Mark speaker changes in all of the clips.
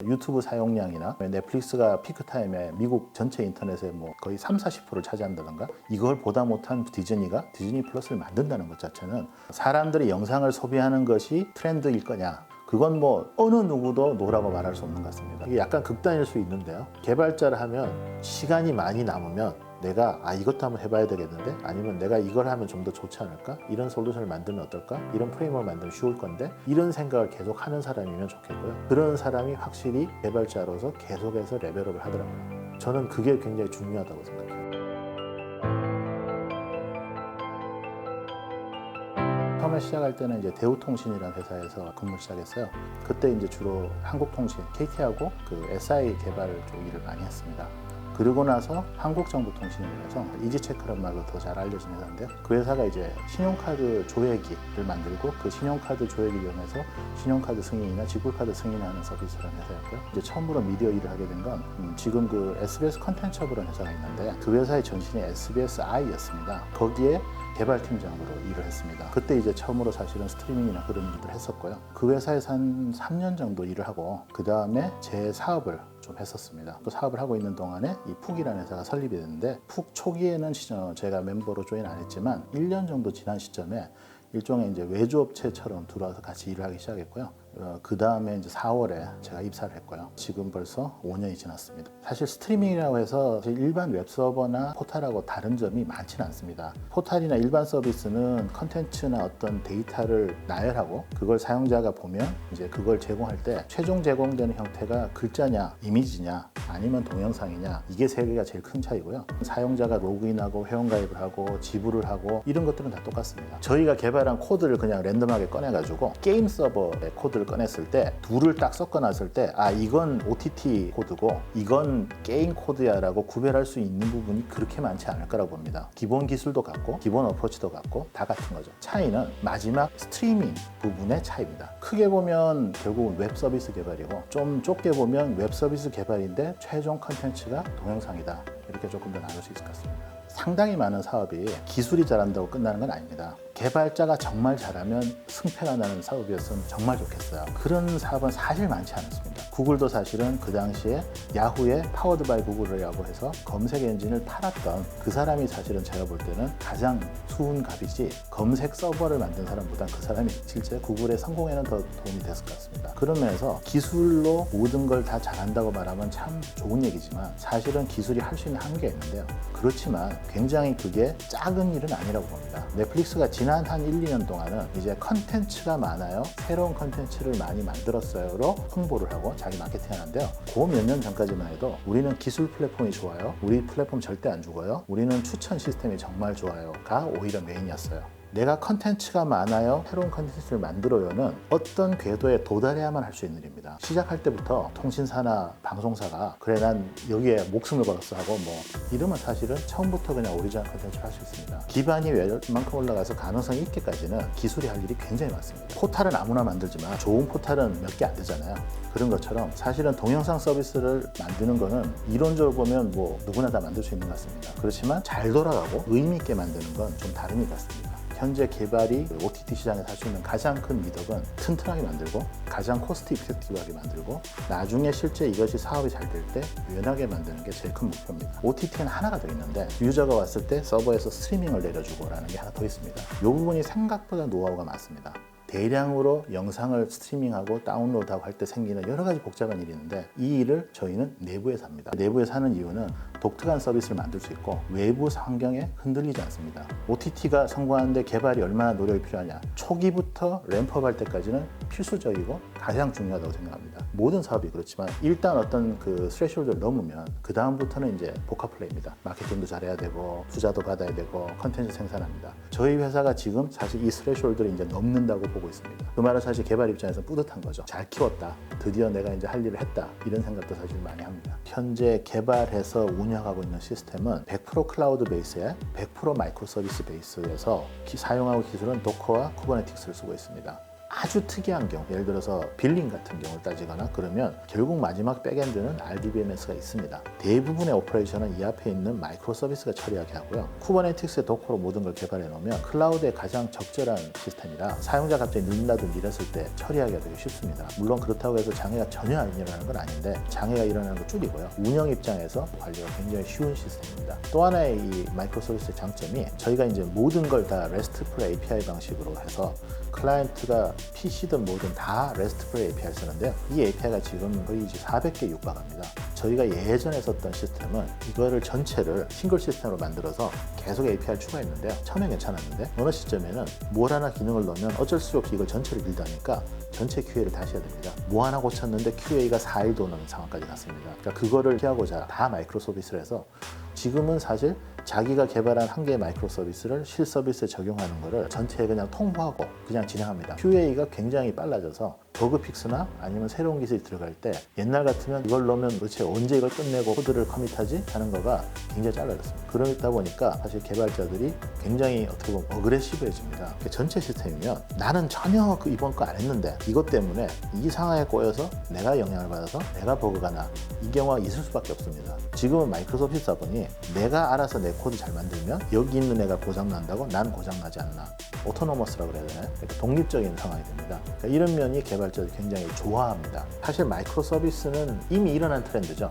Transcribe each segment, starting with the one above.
Speaker 1: 유튜브 사용량이나 넷플릭스가 피크 타임에 미국 전체 인터넷에 뭐 거의 30-40%를 차지한다던가, 이걸 보다 못한 디즈니가 디즈니 플러스를 만든다는 것 자체는 사람들이 영상을 소비하는 것이 트렌드일 거냐, 그건 뭐 어느 누구도 노라고 말할 수 없는 것 같습니다. 이게 약간 극단일 수 있는데요, 개발자를 하면 시간이 많이 남으면 내가 이것도 한번 해봐야 되겠는데, 아니면 내가 이걸 하면 좀 더 좋지 않을까, 이런 솔루션을 만들면 어떨까, 이런 프레임워크를 만들면 쉬울 건데, 이런 생각을 계속 하는 사람이면 좋겠고요. 그런 사람이 확실히 개발자로서 계속해서 레벨업을 하더라고요. 저는 그게 굉장히 중요하다고 생각해요. 처음에 시작할 때는 이제 대우통신이라는 회사에서 근무를 시작했어요. 그때 이제 주로 한국통신, KT하고 그 SI 개발 쪽 일을 많이 했습니다. 그리고 나서 한국정보통신이라서 이지체크란 말로 더 잘 알려진 회사인데요. 그 회사가 이제 신용카드 조회기를 만들고, 그 신용카드 조회기를 이용해서 신용카드 승인이나 지불카드 승인하는 서비스라는 회사였고요. 이제 처음으로 미디어 일을 하게 된 건 지금 그 SBS 컨텐츠업이라는 회사가 있는데, 그 회사의 전신이 SBSI였습니다. 거기에 개발팀장으로 일을 했습니다. 그때 이제 처음으로 사실은 스트리밍이나 그런 일들을 했었고요. 그 회사에서 한 3년 정도 일을 하고, 그 다음에 제 사업을 좀 했었습니다. 그 사업을 하고 있는 동안에 이 푹이라는 회사가 설립이 됐는데, 푹 초기에는 제가 멤버로 조인 안 했지만 1년 정도 지난 시점에 일종의 이제 외주업체처럼 들어와서 같이 일을 하기 시작했고요. 그 다음에 이제 4월에 제가 입사를 했고요. 지금 벌써 5년이 지났습니다. 사실 스트리밍이라고 해서 일반 웹서버나 포탈하고 다른 점이 많지는 않습니다. 포탈이나 일반 서비스는 컨텐츠나 어떤 데이터를 나열하고, 그걸 사용자가 보면 이제 그걸 제공할 때 최종 제공되는 형태가 글자냐, 이미지냐, 아니면 동영상이냐, 이게 세 개가 제일 큰 차이고요. 사용자가 로그인하고 회원가입을 하고 지불을 하고 이런 것들은 다 똑같습니다. 저희가 개발한 코드를 그냥 랜덤하게 꺼내가지고 게임 서버의 코드를 꺼냈을 때, 둘을 딱 섞어놨을 때 이건 OTT 코드고 이건 게임 코드야 라고 구별할 수 있는 부분이 그렇게 많지 않을 거라고 봅니다. 기본 기술도 같고 기본 어프로치도 같고 다 같은 거죠. 차이는 마지막 스트리밍 부분의 차이입니다. 크게 보면 결국은 웹 서비스 개발이고, 좀 좁게 보면 웹 서비스 개발인데 최종 컨텐츠가 동영상이다, 이렇게 조금 더 나눌 수 있을 것 같습니다. 상당히 많은 사업이 기술이 잘한다고 끝나는 건 아닙니다. 개발자가 정말 잘하면 승패가 나는 사업이었으면 정말 좋겠어요. 그런 사업은 사실 많지 않습니다. 구글도 사실은 그 당시에 야후의 파워드 바이 구글이라고 해서 검색 엔진을 팔았던 그 사람이 사실은 제가 볼 때는 가장 수훈갑이지, 검색 서버를 만든 사람보다 그 사람이 실제 구글의 성공에는 더 도움이 됐을 것 같습니다. 그런 면에서 기술로 모든 걸 다 잘한다고 말하면 참 좋은 얘기지만, 사실은 기술이 할 수 있는 한계가 있는데요. 그렇지만 굉장히 그게 작은 일은 아니라고 봅니다. 넷플릭스가 지난 한 1-2년 동안은 이제 컨텐츠가 많아요, 새로운 컨텐츠를 많이 만들었어요로 홍보를 하고 자기 마케팅 하는데요. 그 몇 년 전까지만 해도 우리는 기술 플랫폼이 좋아요, 우리 플랫폼 절대 안 죽어요, 우리는 추천 시스템이 정말 좋아요가 오히려 메인이었어요. 내가 컨텐츠가 많아요, 새로운 컨텐츠를 만들어요는 어떤 궤도에 도달해야만 할 수 있는 일입니다. 시작할 때부터 통신사나 방송사가 그래 난 여기에 목숨을 걸었어 하고 뭐 이러면 사실은 처음부터 그냥 오리지널 컨텐츠를 할 수 있습니다. 기반이 웬만큼 올라가서 가능성이 있게까지는 기술이 할 일이 굉장히 많습니다. 포탈은 아무나 만들지만 좋은 포탈은 몇 개 안 되잖아요. 그런 것처럼 사실은 동영상 서비스를 만드는 거는 이론적으로 보면 뭐 누구나 다 만들 수 있는 것 같습니다. 그렇지만 잘 돌아가고 의미 있게 만드는 건 좀 다른 것 같습니다. 현재 개발이 OTT 시장에서 할 수 있는 가장 큰 미덕은 튼튼하게 만들고, 가장 코스트 이펙티브하게 만들고, 나중에 실제 이것이 사업이 잘 될 때 유연하게 만드는 게 제일 큰 목표입니다. OTT는 하나가 더 있는데, 유저가 왔을 때 서버에서 스트리밍을 내려주고 라는 게 하나 더 있습니다. 이 부분이 생각보다 노하우가 많습니다. 대량으로 영상을 스트리밍하고 다운로드하고 할 때 생기는 여러 가지 복잡한 일이 있는데, 이 일을 저희는 내부에서 합니다. 내부에서 하는 이유는 독특한 서비스를 만들 수 있고 외부 환경에 흔들리지 않습니다. OTT가 성공하는데 개발이 얼마나 노력이 필요하냐, 초기부터 램프업 할 때까지는 필수적이고 가장 중요하다고 생각합니다. 모든 사업이 그렇지만 일단 어떤 그 스레시홀드를 넘으면 그 다음부터는 이제 복합 플레이입니다. 마케팅도 잘해야 되고 투자도 받아야 되고 컨텐츠 생산합니다. 저희 회사가 지금 사실 이 스레시홀드를 이제 넘는다고 보고 있습니다. 그 말은 사실 개발 입장에서 뿌듯한 거죠. 잘 키웠다, 드디어 내가 이제 할 일을 했다, 이런 생각도 사실 많이 합니다. 현재 개발해서 운영하고 있는 시스템은 100% 클라우드 베이스에 100% 마이크로 서비스 베이스에서 사용하고 기술은 도커와 쿠버네티스를 쓰고 있습니다. 아주 특이한 경우, 예를 들어서 빌링 같은 경우를 따지거나 그러면 결국 마지막 백엔드는 RDBMS가 있습니다. 대부분의 오퍼레이션은 이 앞에 있는 마이크로 서비스가 처리하게 하고요. 쿠버네티스의 도커로 모든 걸 개발해 놓으면 클라우드에 가장 적절한 시스템이라 사용자 갑자기 늘나도 밀었을 때 처리하기가 되게 쉽습니다. 물론 그렇다고 해서 장애가 전혀 안 일어나는 건 아닌데 장애가 일어나는 걸 줄이고요. 운영 입장에서 관리가 굉장히 쉬운 시스템입니다. 또 하나의 이 마이크로 서비스의 장점이 저희가 이제 모든 걸 다 RESTful API 방식으로 해서 클라이언트가 PC든 뭐든 다 RESTful API 쓰는데요. 이 API가 지금 거의 이제 400개 육박합니다. 저희가 예전에 썼던 시스템은 이거를 전체를 싱글 시스템으로 만들어서 계속 API를 추가했는데요. 처음엔 괜찮았는데 어느 시점에는 뭘 하나 기능을 넣으면 어쩔 수 없이 이걸 전체를 빌드하니까 전체 QA를 다시 해야 됩니다. 뭐 하나 고쳤는데 QA가 4일도 넘는 상황까지 갔습니다. 그러니까 그거를 피하고자 다 마이크로 서비스를 해서 지금은 사실 자기가 개발한 한 개의 마이크로 서비스를 실 서비스에 적용하는 거를 전체에 그냥 통보하고 그냥 진행합니다. QA가 굉장히 빨라져서 버그 픽스나 아니면 새로운 기술이 들어갈 때 옛날 같으면 이걸 넣으면 도대체 언제 이걸 끝내고 코드를 커밋하지? 하는 거가 굉장히 짧아졌습니다. 그러다 보니까 사실 개발자들이 굉장히 어떻게 보면 어그레시브해집니다. 전체 시스템이면 나는 전혀 이번 거 안 했는데 이것 때문에 이 상황에 꼬여서 내가 영향을 받아서 내가 버그가 나 이 경우가 있을 수밖에 없습니다. 지금은 마이크로소프트다 보니 내가 알아서 내 코드 잘 만들면 여기 있는 애가 고장난다고 난 고장나지 않나 오토노머스라고 그래야 되나요? 독립적인 상황이 됩니다. 그러니까 이런 면이 개발자들이 굉장히 좋아합니다. 사실 마이크로 서비스는 이미 일어난 트렌드죠.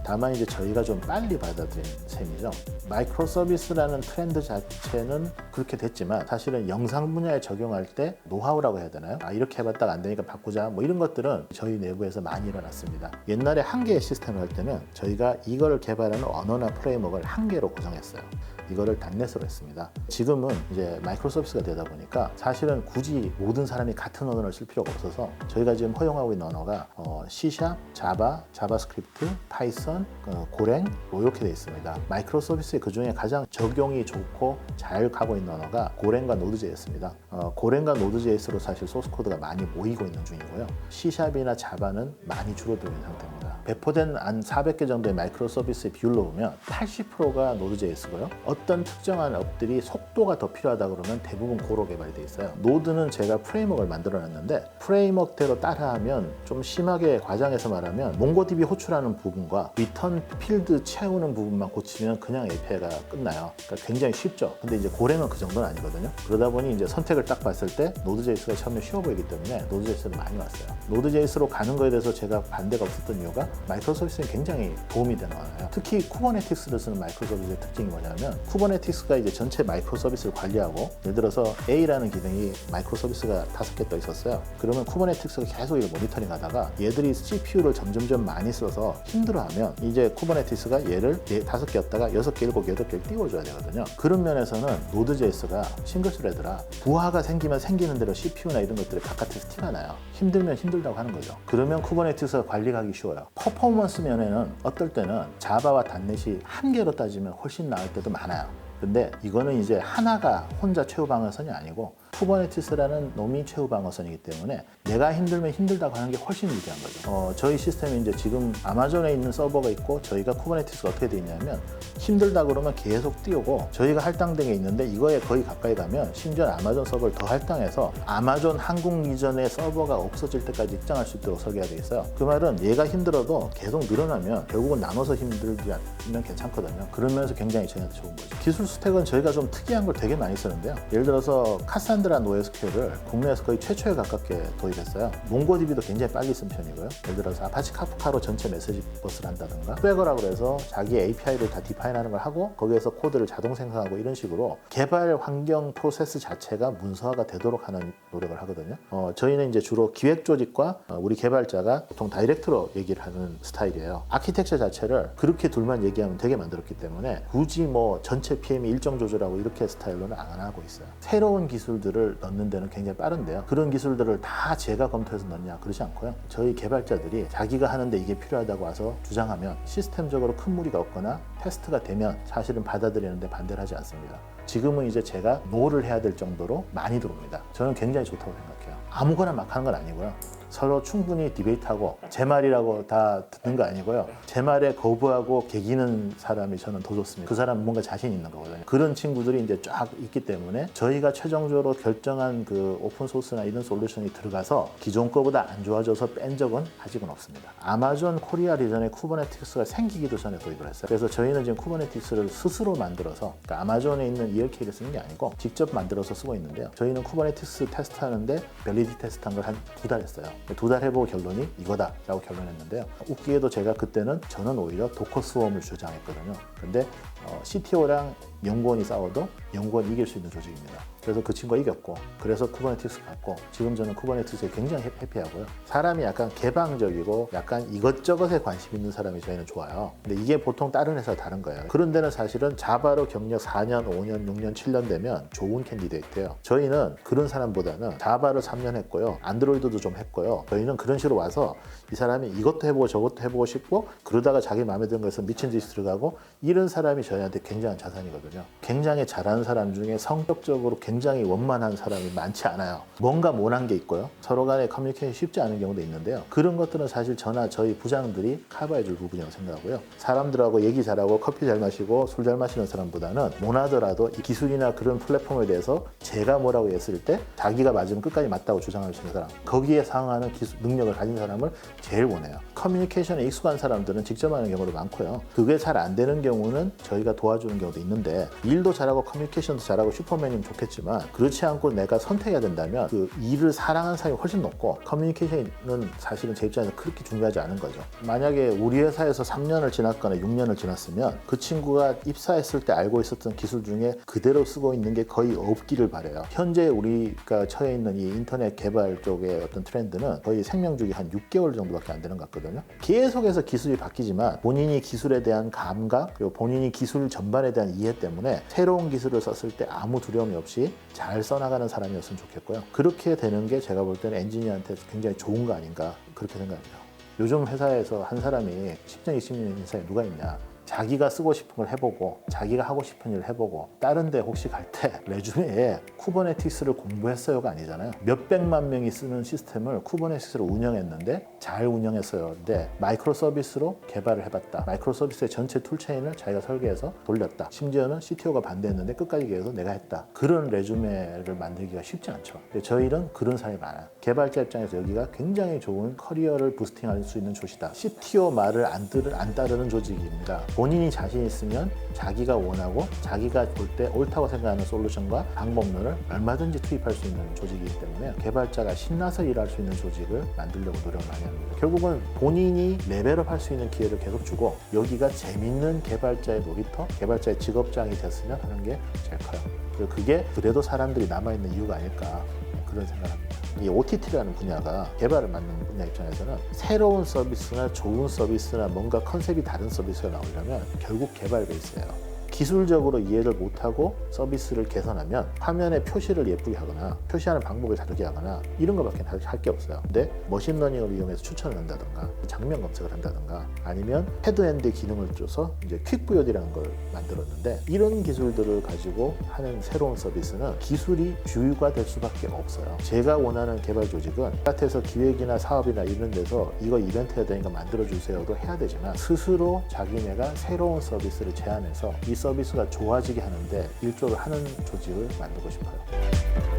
Speaker 1: 다만 이제 저희가 좀 빨리 받아들인 셈이죠. 마이크로 서비스라는 트렌드 자체는 그렇게 됐지만 사실은 영상 분야에 적용할 때 노하우라고 해야 되나요? 이렇게 해봤다가 안 되니까 바꾸자 뭐 이런 것들은 저희 내부에서 많이 일어났습니다. 옛날에 한 개의 시스템을 할 때는 저희가 이거를 개발하는 언어나 프레임워크를 한 개로 구성했어요. 이거를 단넷으로 했습니다. 지금은 이제 마이크로 서비스가 되다 보니까 사실은 굳이 모든 사람이 같은 언어를 쓸 필요가 없어서 저희가 지금 허용하고 있는 언어가 C#, 자바, 자바스크립트, 파이썬, 고랭 이렇게 되어 있습니다. 마이크로 서비스의 그 중에 가장 적용이 좋고 잘 가고 있는 언어가 고랭과 노드.js입니다. 고랭과 노드.js로 사실 소스 코드가 많이 모이고 있는 중이고요. C#이나 자바는 많이 줄어들고 있는 상태입니다. 배포된 한 400개 정도의 마이크로 서비스의 비율로 보면 80%가 노드.js고요. 어떤 특정한 앱들이 속도가 더 필요하다 그러면 대부분 고로 개발이 되어 있어요. 노드는 제가 프레임워크를 만들어 놨는데 프레임워크대로 따라하면 좀 심하게 과장해서 말하면 몽고DB 호출하는 부분과 리턴 필드 채우는 부분만 고치면 그냥 API가 끝나요. 그러니까 굉장히 쉽죠. 근데 이제 고랭은 그 정도는 아니거든요. 그러다 보니 이제 선택을 딱 봤을 때 노드.js가 처음에 쉬워 보이기 때문에 노드.js를 많이 왔어요. 노드.js로 가는 거에 대해서 제가 반대가 없었던 이유가 마이크로 서비스는 굉장히 도움이 되는 거예요. 특히 쿠버네티스를 쓰는 마이크로 서비스의 특징이 뭐냐면 쿠버네티스가 이제 전체 마이크로 서비스를 관리하고 예를 들어서 A라는 기능이 마이크로 서비스가 5개 떠 있었어요. 그러면 쿠버네티스가 계속 이걸 모니터링 하다가 얘들이 CPU를 점점점 많이 써서 힘들어하면 이제 쿠버네티스가 얘를 5개였다가 6개, 7개, 8개를 띄워줘야 되거든요. 그런 면에서는 노드.js가 싱글 스레드라 부하가 생기면 생기는 대로 CPU나 이런 것들이 바깥에서 티가 나요. 힘들면 힘들다고 하는 거죠. 그러면 쿠버네티스가 관리가 하기 쉬워요. 퍼포먼스 면에는 어떨 때는 자바와 단넷이 한 개로 따지면 훨씬 나을 때도 많아요. 근데 이거는 이제 하나가 혼자 최후 방어선이 아니고 쿠버네티스라는 놈이 최후 방어선이기 때문에 내가 힘들면 힘들다고 하는 게 훨씬 유리한 거죠. 저희 시스템이 이제 지금 아마존에 있는 서버가 있고 저희가 쿠버네티스가 어떻게 되어 있냐면 힘들다 그러면 계속 띄우고 저희가 할당된 게 있는데 이거에 거의 가까이 가면 심지어 아마존 서버를 더 할당해서 아마존 한국 이전의 서버가 없어질 때까지 입장할 수 있도록 설계가 되어 있어요. 그 말은 얘가 힘들어도 계속 늘어나면 결국은 나눠서 힘들지 않으면 괜찮거든요. 그런 면에서 굉장히 저희한테 좋은 거죠. 기술 스택은 저희가 좀 특이한 걸 되게 많이 쓰는데요. 예를 들어서 카산드라 NoSQL을 국내에서 거의 최초에 가깝게 도입했어요. 몽고DB도 굉장히 빨리 쓴 편이고요. 예를 들어서 아파치 카프카로 전체 메시지 버스를 한다든가 스웨거라고 해서 자기 API를 다 디파인하는 걸 하고 거기에서 코드를 자동 생성하고 이런 식으로 개발 환경 프로세스 자체가 문서화가 되도록 하는 노력을 하거든요. 저희는 이제 주로 기획 조직과 우리 개발자가 보통 다이렉트로 얘기를 하는 스타일이에요. 아키텍처 자체를 그렇게 둘만 얘기하면 되게 만들었기 때문에 굳이 뭐 전체 PM이 일정 조절하고 이렇게 스타일로는 안 하고 있어요. 새로운 기술들을 넣는 데는 굉장히 빠른데요. 그런 기술들을 다 제가 검토해서 넣냐 그러지 않고요. 저희 개발자들이 자기가 하는데 이게 필요하다고 와서 주장하면 시스템적으로 큰 무리가 없거나 테스트가 되면 사실은 받아들이는데 반대를 하지 않습니다. 지금은 이제 제가 노를 해야 될 정도로 많이 들어옵니다. 저는 굉장히 좋다고 생각해요. 아무거나 막 하는 건 아니고요. 서로 충분히 디베이트하고 제 말이라고 다 듣는 거 아니고요. 제 말에 거부하고 개기는 사람이 저는 더 좋습니다. 그 사람은 뭔가 자신 있는 거거든요. 그런 친구들이 이제 쫙 있기 때문에 저희가 최종적으로 결정한 그 오픈소스나 이런 솔루션이 들어가서 기존 거보다 안 좋아져서 뺀 적은 아직은 없습니다. 아마존 코리아 리전에 쿠버네티스가 생기기도 전에 도입을 했어요. 그래서 저희는 지금 쿠버네티스를 스스로 만들어서 그러니까 아마존에 있는 ELK를 쓰는 게 아니고 직접 만들어서 쓰고 있는데요. 저희는 쿠버네티스 테스트하는데 벨리디 테스트한 걸 한 2달 했어요. 2달 해보고 결론이 이거다라고 결론했는데요. 웃기게도 제가 그때는 저는 오히려 도커 스웜을 주장했거든요. 근데 CTO랑 연구원이 싸워도 연구원이 이길 수 있는 조직입니다. 그래서 그 친구가 이겼고 그래서 쿠버네티스 갔고 지금 저는 쿠버네티스에 굉장히 해피하고요. 사람이 약간 개방적이고 약간 이것저것에 관심 있는 사람이 저희는 좋아요. 근데 이게 보통 다른 회사와 다른 거예요. 그런 데는 사실은 자바로 경력 4년, 5년, 6년, 7년 되면 좋은 캔디데이트예요. 저희는 그런 사람보다는 자바를 3년 했고요. 안드로이드도 좀 했고요. 저희는 그런 식으로 와서 이 사람이 이것도 해보고 저것도 해보고 싶고 그러다가 자기 마음에 드는 거에서 미친 듯이 들어가고 이런 사람이 저희한테 굉장한 자산이거든요. 굉장히 잘하는 사람 중에 성격적으로 굉장히 원만한 사람이 많지 않아요. 뭔가 모난 게 있고요. 서로 간의 커뮤니케이션이 쉽지 않은 경우도 있는데요. 그런 것들은 사실 저나 저희 부장들이 커버해 줄 부분이라고 생각하고요. 사람들하고 얘기 잘하고 커피 잘 마시고 술 잘 마시는 사람보다는 모나더라도 이 기술이나 그런 플랫폼에 대해서 제가 뭐라고 했을 때 자기가 맞으면 끝까지 맞다고 주장할 수 있는 사람, 거기에 상응하는 기술, 능력을 가진 사람을 제일 원해요. 커뮤니케이션에 익숙한 사람들은 직접 하는 경우도 많고요. 그게 잘 안 되는 경우는 저희가 도와주는 경우도 있는데 일도 잘하고 커뮤니케이션도 잘하고 슈퍼맨이면 좋겠지만 그렇지 않고 내가 선택해야 된다면 그 일을 사랑하는 사람이 훨씬 높고 커뮤니케이션은 사실은 제 입장에서 그렇게 중요하지 않은 거죠. 만약에 우리 회사에서 3년을 지났거나 6년을 지났으면 그 친구가 입사했을 때 알고 있었던 기술 중에 그대로 쓰고 있는 게 거의 없기를 바라요. 현재 우리가 처해 있는 이 인터넷 개발 쪽의 어떤 트렌드는 거의 생명주기 한 6개월 정도밖에 안 되는 것 같거든요. 계속해서 기술이 바뀌지만 본인이 기술에 대한 감각 그리고 본인이 기술 전반에 대한 이해 때문에 새로운 기술을 썼을 때 아무 두려움이 없이 잘 써나가는 사람이었으면 좋겠고요. 그렇게 되는 게 제가 볼 때는 엔지니어한테 굉장히 좋은 거 아닌가 그렇게 생각합니다. 요즘 회사에서 한 사람이 10년, 20년 회사에 누가 있냐. 자기가 쓰고 싶은 걸 해보고 자기가 하고 싶은 일을 해보고 다른 데 혹시 갈 때 레주메에 쿠버네티스를 공부했어요가 아니잖아요. 몇백만 명이 쓰는 시스템을 쿠버네티스로 운영했는데 잘 운영했어요. 근데 마이크로 서비스로 개발을 해봤다. 마이크로 서비스의 전체 툴체인을 자기가 설계해서 돌렸다. 심지어는 CTO가 반대했는데 끝까지 계속 내가 했다. 그런 레주메를 만들기가 쉽지 않죠. 근데 저희는 그런 사람이 많아요. 개발자 입장에서 여기가 굉장히 좋은 커리어를 부스팅할 수 있는 조직이다. CTO 말을 안 따르는 조직입니다. 본인이 자신 있으면 자기가 원하고 자기가 볼 때 옳다고 생각하는 솔루션과 방법론을 얼마든지 투입할 수 있는 조직이기 때문에 개발자가 신나서 일할 수 있는 조직을 만들려고 노력을 많이 합니다. 결국은 본인이 레벨업 할 수 있는 기회를 계속 주고 여기가 재밌는 개발자의 놀이터, 개발자의 직업장이 됐으면 하는 게 제일 커요. 그리고 그게 그래도 사람들이 남아있는 이유가 아닐까 그런 생각을 합니다. 이 OTT라는 분야가 개발을 맡는 분야 입장에서는 새로운 서비스나 좋은 서비스나 뭔가 컨셉이 다른 서비스가 나오려면 결국 개발 베이스예요. 기술적으로 이해를 못하고 서비스를 개선하면 화면에 표시를 예쁘게 하거나 표시하는 방법을 다르게 하거나 이런 것밖에 할 게 없어요. 근데 머신러닝을 이용해서 추천을 한다든가 장면 검색을 한다든가 아니면 헤드엔드 기능을 줘서 이제 퀵부여이라는 걸 만들었는데 이런 기술들을 가지고 하는 새로운 서비스는 기술이 주유가 될 수밖에 없어요. 제가 원하는 개발 조직은 바깥에서 기획이나 사업이나 이런 데서 이거 이벤트 해야 되니까 만들어주세요도 해야 되지만 스스로 자기네가 새로운 서비스를 제안해서 이 서비스가 좋아지게 하는데 일조를 하는 조직을 만들고 싶어요.